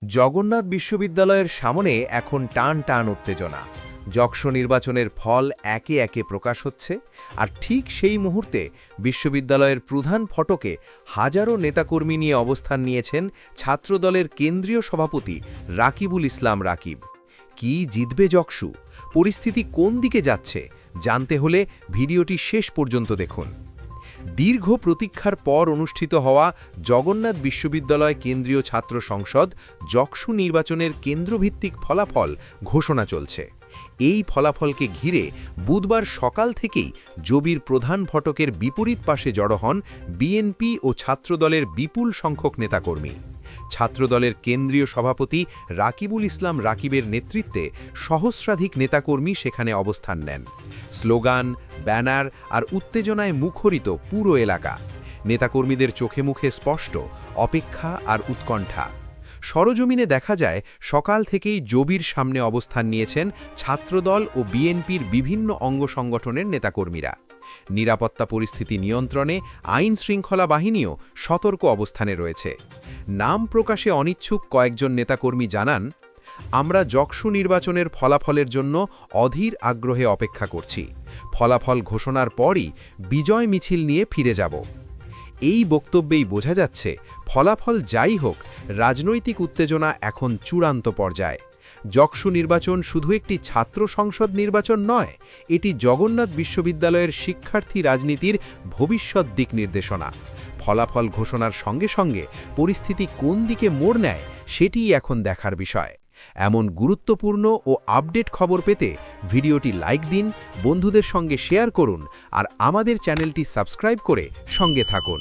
জগন্নাথ বিশ্ববিদ্যালয়ের সামনে এখন টান টান উত্তেজনা। যক্ষ নির্বাচনের ফল একে একে প্রকাশ হচ্ছে, আর ঠিক সেই মুহূর্তে বিশ্ববিদ্যালয়ের প্রধান ফটকে হাজারো নেতাকর্মী নিয়ে অবস্থান নিয়েছেন ছাত্রদলের কেন্দ্রীয় সভাপতি রাকিবুল ইসলাম রাকিব। কি জিতবে যক্ষু? পরিস্থিতি কোন দিকে যাচ্ছে জানতে হলে ভিডিওটি শেষ পর্যন্ত দেখুন। দীর্ঘ প্রতীক্ষার পর অনুষ্ঠিত হওয়া জগন্নাথ বিশ্ববিদ্যালয় কেন্দ্রীয় ছাত্র সংসদ যক্ষু নির্বাচনের কেন্দ্রভিত্তিক ফলাফল ঘোষণা চলছে। এই ফলাফলকে ঘিরে বুধবার সকাল থেকেই জবির প্রধান ফটকের বিপরীত পাশে জড়ো হন বিএনপি ও ছাত্রদলের বিপুল সংখ্যক নেতাকর্মী। ছাত্রদলের কেন্দ্রীয় সভাপতি রাকিবুল ইসলাম রাকিবের নেতৃত্বে সহস্রাধিক নেতাকর্মী সেখানে অবস্থান নেন। স্লোগান, ব্যানার আর উত্তেজনায় মুখরিত পুরো এলাকা। নেতাকর্মীদের চোখে মুখে স্পষ্ট অপেক্ষা আর উৎকণ্ঠা। সরজমিনে দেখা যায় সকাল থেকেই জবির সামনে অবস্থান নিয়েছেন ছাত্রদল ও বিএনপির বিভিন্ন অঙ্গ সংগঠনের নেতাকর্মীরা। নিরাপত্তা পরিস্থিতি নিয়ন্ত্রণে আইন শৃঙ্খলা বাহিনীও সতর্ক অবস্থানে রয়েছে। নাম প্রকাশে অনিচ্ছুক কয়েকজন নেতাকর্মী জানান, আমরা যক্ষু নির্বাচনের ফলাফলের জন্য অধীর আগ্রহে অপেক্ষা করছি। ফলাফল ঘোষণার পরই বিজয় মিছিল নিয়ে ফিরে যাব। এই বক্তব্যেই বোঝা যাচ্ছে, ফলাফল যাই হোক, রাজনৈতিক উত্তেজনা এখন চূড়ান্ত পর্যায়ে। যক্ষু নির্বাচন শুধু একটি ছাত্র সংসদ নির্বাচন নয়, এটি জগন্নাথ বিশ্ববিদ্যালয়ের শিক্ষার্থী রাজনীতির ভবিষ্যৎ দিক নির্দেশনা। ফলাফল ঘোষণার সঙ্গে সঙ্গে পরিস্থিতি কোন দিকে মোড় নেয় সেটিই এখন দেখার বিষয়। এমন গুরুত্বপূর্ণ ও আপডেট খবর পেতে ভিডিওটি লাইক দিন, বন্ধুদের সঙ্গে শেয়ার করুন আর আমাদের চ্যানেলটি সাবস্ক্রাইব করে সঙ্গে থাকুন।